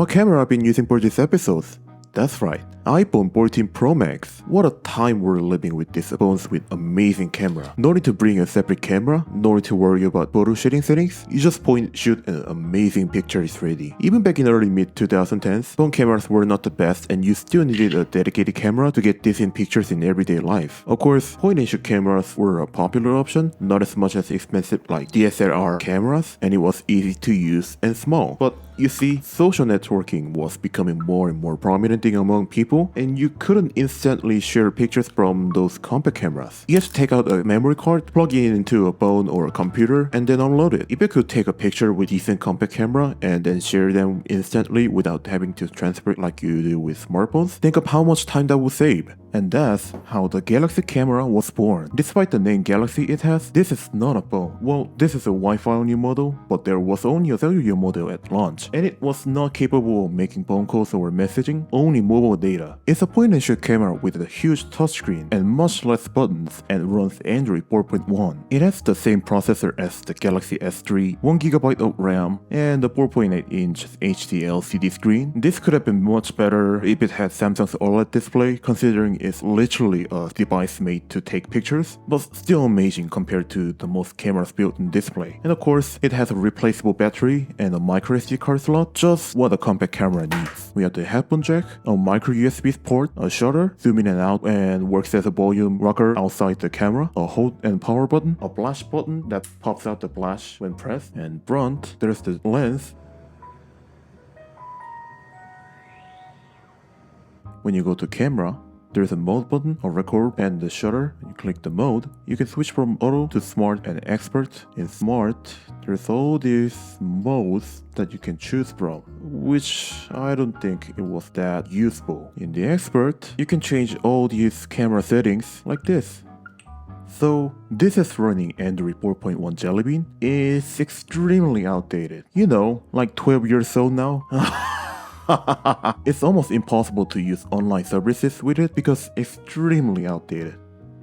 What camera I've been using for these episodes? That's right, iPhone 14 Pro Max. What a time we're living with these phones with amazing camera. No need to bring a separate camera, no need to worry about photo shading settings. You just point, shoot, and amazing picture is ready. Even back in early mid 2010s, phone cameras were not the best and you still needed a dedicated camera to get decent pictures in everyday life. Of course, point and shoot cameras were a popular option, not as much as expensive like DSLR cameras, and it was easy to use and small. But you see, social networking was becoming more and more prominent thing among people, and you couldn't instantly share pictures from those compact cameras. You had to take out a memory card, plug it into a phone or a computer, and then unload it. If you could take a picture with decent compact camera and then share them instantly without having to transfer it like you do with smartphones, think of how much time that would save. And that's how the Galaxy camera was born. Despite the name Galaxy it has, this is not a phone. Well, this is a Wi-Fi only model, but there was only a cellular model at launch, and it was not capable of making phone calls or messaging, only mobile data. It's a point-and-shoot camera with a huge touchscreen and much less buttons and runs Android 4.1. It has the same processor as the Galaxy S3, 1GB of RAM, and a 4.8-inch HD LCD screen. This could have been much better if it had Samsung's OLED display, considering it's literally a device made to take pictures, but still amazing compared to the most cameras built in display. And of course, it has a replaceable battery and a microSD card slot, just what a compact camera needs. We have the headphone jack, a micro USB port, a shutter, zoom in and out and works as a volume rocker outside the camera, a hold and power button, a flash button that pops out the flash when pressed, and front, there's the lens. When you go to camera, there's a mode button, a record, and the shutter. You click the mode. You can switch from auto to smart and expert. In smart, there's all these modes that you can choose from, which I don't think it was that useful. In the expert, you can change all these camera settings like this. So, this is running Android 4.1 Jelly Bean. It's extremely outdated. You know, like 12 years old now. It's almost impossible to use online services with it because it's extremely outdated.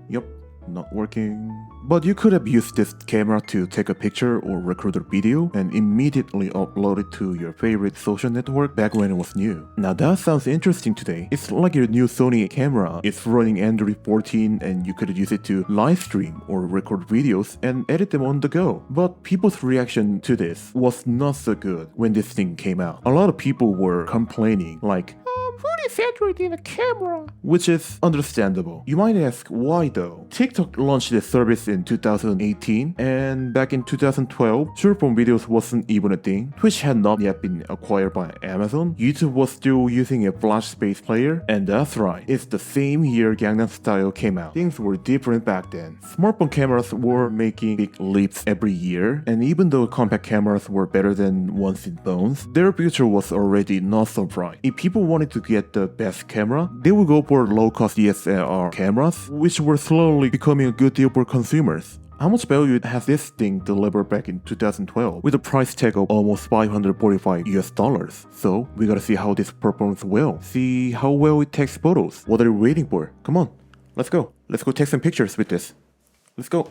Yup, not working. But you could have used this camera to take a picture or record a video and immediately upload it to your favorite social network back when it was new. Now that sounds interesting today. It's like your new Sony camera. It's running Android 14 and you could use it to live stream or record videos and edit them on the go. But people's reaction to this was not so good when this thing came out. A lot of people were complaining like, what is Android in a camera? Which is understandable. You might ask why though? TikTok launched this service in 2018 and back in 2012, short form videos wasn't even a thing. Twitch had not yet been acquired by Amazon. YouTube was still using a flash space player, and that's right, it's the same year Gangnam Style came out. Things were different back then. Smartphone cameras were making big leaps every year, and even though compact cameras were better than ones in phones, their future was already not so bright. If people wanted to get the best camera, they would go for low-cost DSLR cameras, which were slowly becoming a good deal for consumers. How much value has this thing delivered back in 2012 with a price tag of almost $545 US? So we gotta see how this performs well. See how well it takes photos. What are you waiting for? Come on, let's go. Let's go take some pictures with this. Let's go.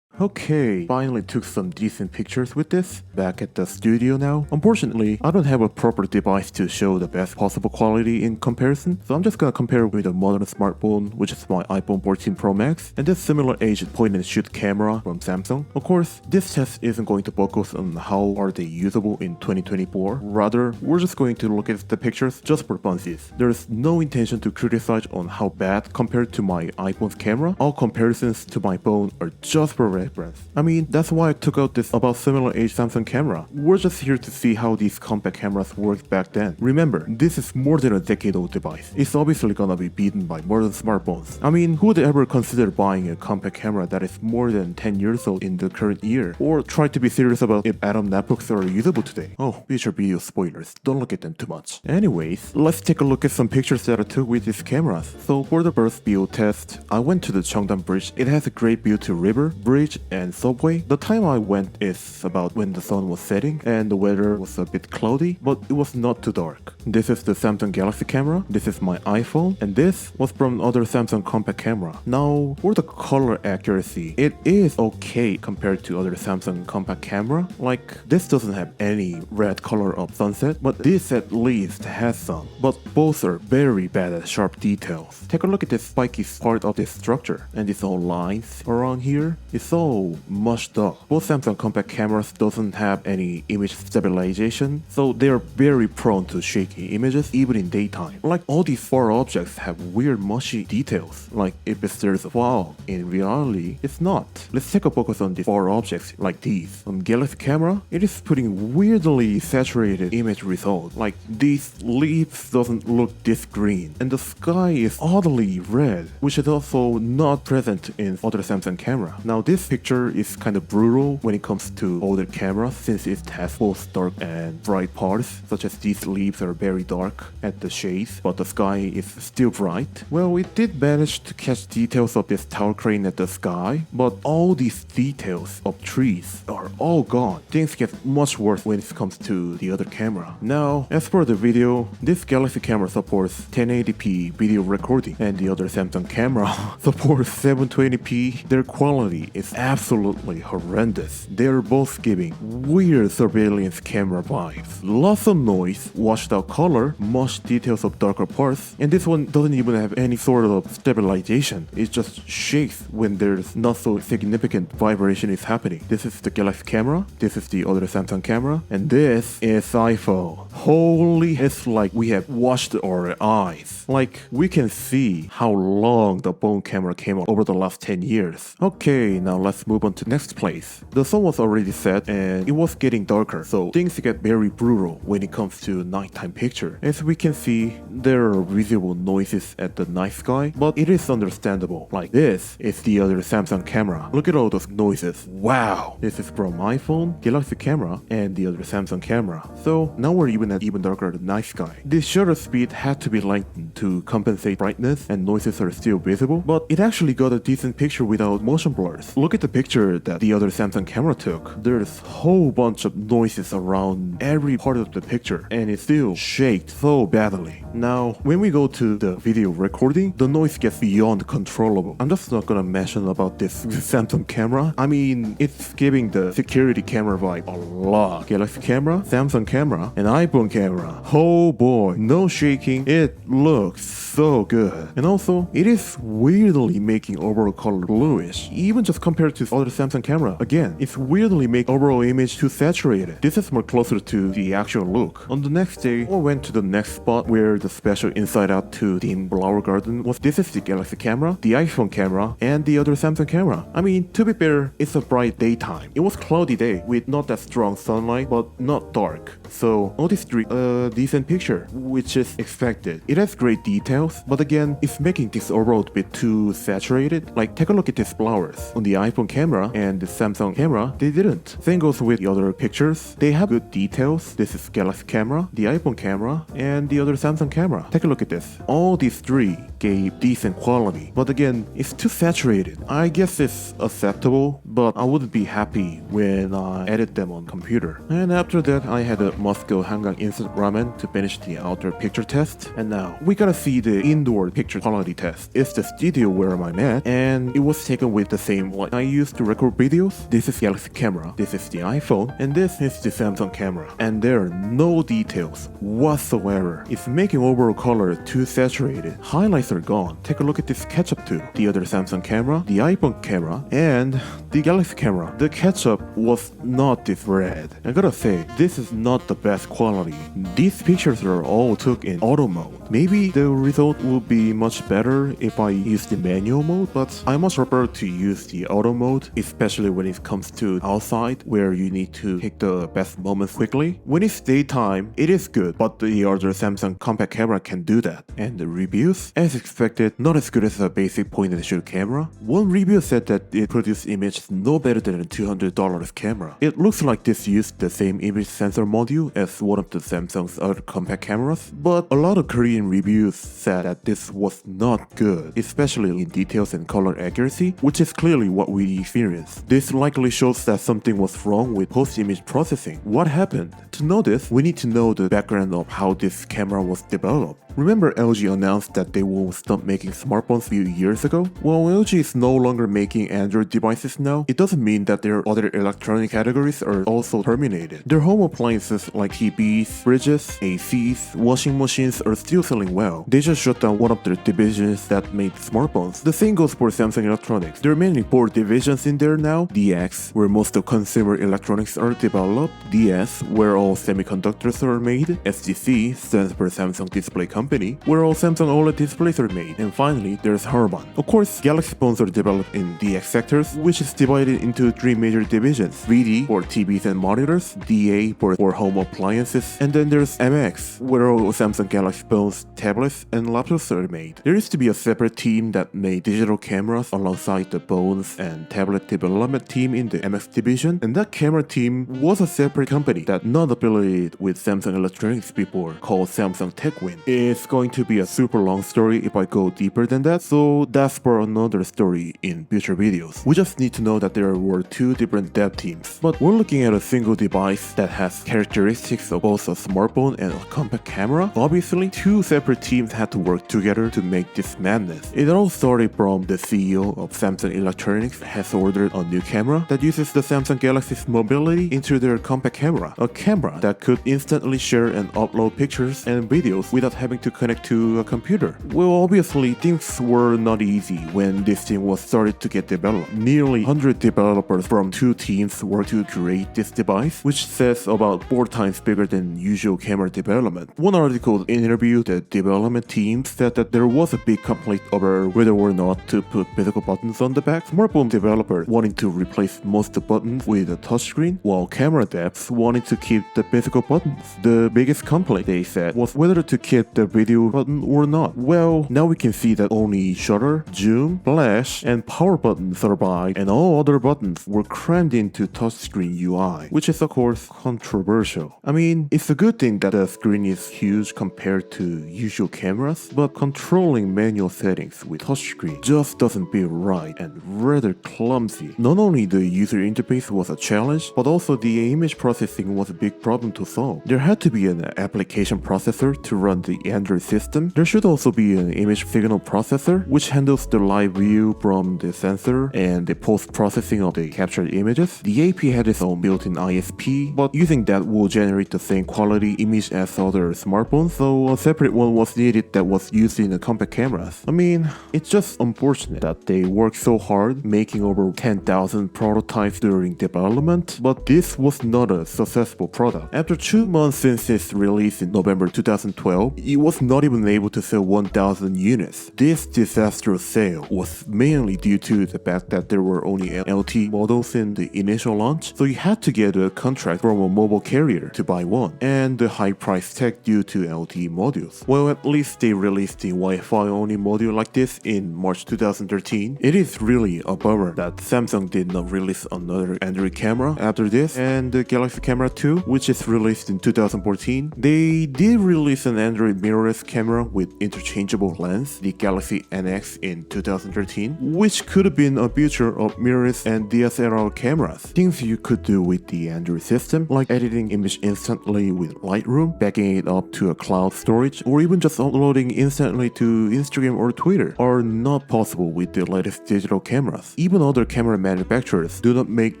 Okay, finally took some decent pictures with this. Back at the studio now. Unfortunately, I don't have a proper device to show the best possible quality in comparison, so I'm just gonna compare with a modern smartphone, which is my iPhone 14 Pro Max, and this similar aged point-and-shoot camera from Samsung. Of course, this test isn't going to focus on how are they usable in 2024. Rather, we're just going to look at the pictures just for funsies. There's no intention to criticize on how bad compared to my iPhone's camera. All comparisons to my phone are just for reference. I mean, that's why I took out this about similar age Samsung camera. We're just here to see how these compact cameras worked back then. Remember, this is more than a decade old device. It's obviously gonna be beaten by modern smartphones. I mean, who would ever consider buying a compact camera that is more than 10 years old in the current year? Or try to be serious about if Atom netbooks are usable today? Oh, future video spoilers, don't look at them too much. Anyways, let's take a look at some pictures that I took with these cameras. So for the first view test, I went to the Cheongdam Bridge. It has a great view to river, bridge, and Subway. The time I went is about when the sun was setting and the weather was a bit cloudy, but it was not too dark. This is the Samsung Galaxy camera, this is my iPhone, and this was from other Samsung compact camera. Now, for the color accuracy, it is okay compared to other Samsung compact camera. Like, this doesn't have any red color of sunset, but this at least has some. But both are very bad at sharp details. Take a look at this spiky part of this structure, and these all lines around here. It's all mushed up. Both Samsung compact cameras doesn't have any image stabilization, so they are very prone to shaky images even in daytime. Like, all these far objects have weird mushy details, like if there's a fog. In reality, it's not. Let's take a focus on these far objects like these. On Galaxy camera, it is putting weirdly saturated image result. Like, these leaves doesn't look this green, and the sky is oddly red, which is also not present in other Samsung camera. Now, this picture is kind of brutal when it comes to older cameras since it has both dark and bright parts, such as these leaves are very dark at the shades, but the sky is still bright. Well, it did manage to catch details of this tower crane at the sky, but all these details of trees are all gone. Things get much worse when it comes to the other camera. Now, as for the video, this Galaxy camera supports 1080p video recording, and the other Samsung camera supports 720p. Their quality is absolutely horrendous. They're both giving weird surveillance camera vibes. Lots of noise, washed out color, much details of darker parts, and this one doesn't even have any sort of stabilization. It just shakes when there's not so significant vibration is happening. This is the Galaxy camera, this is the other Samsung camera, and this is iPhone. Holy, it's like we have washed our eyes. Like, we can see how long the phone camera came out over the last 10 years. Okay, now let's move on to next place. The sun was already set and it was getting darker, so things get very brutal when it comes to nighttime picture. As we can see, there are visible noises at the night sky, but it is understandable. Like, this is the other Samsung camera. Look at all those noises. Wow! This is from iPhone, Galaxy camera, and the other Samsung camera. So now we're even at even darker night sky. This shutter speed had to be lengthened to compensate brightness, and noises are still visible, but it actually got a decent picture without motion blurs. Look at the picture that the other Samsung camera took. There's a whole bunch of noises around every part of the picture, and it still shakes so badly. Now, when we go to the video recording, the noise gets beyond controllable. I'm just not gonna mention about this Samsung camera. I mean, it's giving the security camera vibe a lot. Galaxy camera, Samsung camera, and iPhone camera. Oh boy, no shaking. It looks so good. And also, it is weirdly making overall color bluish, even just compared to other Samsung camera. Again, it's weirdly making overall image too saturated. This is more closer to the actual look. On the next day, I went to the next spot where the special inside out to dim flower garden was. This is the Galaxy camera, the iPhone camera, and the other Samsung camera. I mean, to be fair, it's a bright daytime. It was cloudy day with not that strong sunlight, but not dark. So all this decent picture, which is expected. It has great details, but again, it's making this overall a bit too saturated. Like, take a look at these flowers. On the iPhone camera and the Samsung camera, they didn't. Same goes with the other pictures. They have good details. This is Galaxy camera, the iPhone camera, and the other Samsung camera. Take a look at this. All these three gave decent quality, but again, it's too saturated. I guess it's acceptable, but I wouldn't be happy when I edit them on computer. And after that, I had a must-go Hangang instant ramen to finish the outdoor picture test. And now we gotta see the indoor picture quality test. It's the studio where I'm at, and it was taken with the same light I used to record videos. This is Galaxy camera, this is the iPhone, and this is the Samsung camera. And there are no details whatsoever. It's making overall color too saturated. Highlights are gone. Take a look at this ketchup too. The other Samsung camera, the iPhone camera, and the Galaxy camera. The ketchup was not this red. I gotta say, this is not the best quality. These pictures are all took in auto mode. Maybe the result would be much better if I use the manual mode, but I much prefer to use the auto mode, especially when it comes to outside where you need to take the best moments quickly. When it's daytime, it is good, but the other Samsung compact camera can do that. And the reviews, as expected, not as good as a basic point-and-shoot camera. One review said that it produced images no better than a $200 camera. It looks like this used the same image sensor module as one of the Samsung's other compact cameras, but a lot of Korean reviews said that this was not good, especially in details and color accuracy, which is clearly what we experienced. This likely shows that something was wrong with post-image processing. What happened? To know this, we need to know the background of how this camera was developed. Remember LG announced that they will stop making smartphones a few years ago? Well, LG is no longer making Android devices now. It doesn't mean that their other electronic categories are also terminated. Their home appliances like TVs, fridges, ACs, washing machines are still selling well. They just shut down one of their divisions that made smartphones. The same goes for Samsung Electronics. There are mainly 4 divisions in there now. DX, where most of consumer electronics are developed. DS, where all semiconductors are made. SDC stands for Samsung Display Company, where all Samsung OLED displays are made. And finally, there's Harman. Of course, Galaxy phones are developed in DX sectors, which is divided into 3 major divisions. VD for TVs and monitors, DA for home appliances, and then there's MX, where all Samsung Galaxy phones, tablets, and laptops are made. There used to be a separate team that made digital cameras alongside the phones and tablet development team in the MX division, and that camera team was a separate company that not affiliated with Samsung Electronics before, called Samsung TechWin. It's going to be a super long story if I go deeper than that, so that's for another story in future videos. We just need to know that there were 2 different dev teams, but we're looking at a single device that has characteristics of both a smartphone and a compact camera. Obviously, 2 separate teams had to work together to make this madness. It all started from the CEO of Samsung Electronics has ordered a new camera that uses the Samsung Galaxy's mobility into their compact camera, a camera that could instantly share and upload pictures and videos without having to connect to a computer. Well, obviously, things were not easy when this thing was started to get developed. Nearly 100 developers from 2 teams worked to create this device, which says about 4 times bigger than usual camera development. One article interviewed the development team said that there was a big complaint over whether or not to put physical buttons on the back. Smartphone developers wanted to replace most of the buttons with a touchscreen, while camera devs wanted to keep the physical buttons. The biggest complaint, they said, was whether to keep the video button or not. Well, now we can see that only shutter, zoom, flash, and power buttons survived, and all other buttons were crammed into touchscreen UI, which is of course controversial. I mean, it's a good thing that the screen is huge compared to usual cameras, but controlling manual settings with touchscreen just doesn't feel right and rather clumsy. Not only the user interface was a challenge, but also the image processing was a big problem to solve. There had to be an application processor to run the Android system. There should also be an image signal processor, which handles the live view from the sensor and the post-processing of the captured images. The AP had its own built-in ISP, but using that will generate the same quality image as other smartphones, so a separate one was needed that was used in the compact cameras. I mean, it's just unfortunate that they worked so hard making over 10,000 prototypes during development, but this was not a successful product. After 2 months since its release in November 2012, it was not even able to sell 1,000 units. This disastrous sale was mainly due to the fact that there were only LTE models in the initial launch, so you had to get a contract from a mobile carrier to buy one, and the high price tag due to LTE modules. Well, at least they released the Wi-Fi only module like this in March 2013. It is really a bummer that Samsung did not release another Android camera after this, and the Galaxy Camera 2, which is released in 2014. They did release an Android mirrorless camera with interchangeable lens, the Galaxy NX in 2013, which could have been a future of mirrorless and DSLR cameras. Things you could do with the Android system, like editing image instantly with Lightroom, backing it up to a cloud storage, or even just uploading instantly to Instagram or Twitter, are not possible with the latest digital cameras. Even other camera manufacturers do not make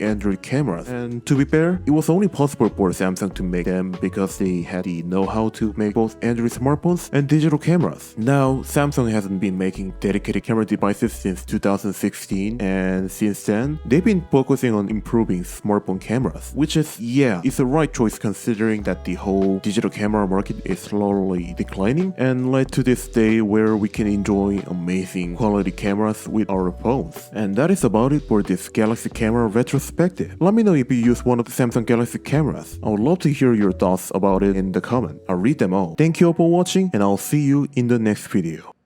Android cameras, and to be fair, it was only possible for Samsung to make them because they had the know-how to make both Android smartphones and digital cameras. Now, Samsung hasn't been making dedicated camera devices since 2016, and since then, they've been focusing on improving smartphone cameras, which is, yeah, it's the right choice considering that the whole digital camera market is slowly declining and led to this day where we can enjoy amazing quality cameras with our phones. And that is about it for this Galaxy camera retrospective. Let me know if you use one of the Samsung Galaxy cameras. I would love to hear your thoughts about it in the comment. I'll read them all. Thank you all for watching, and I'll see you in the next video.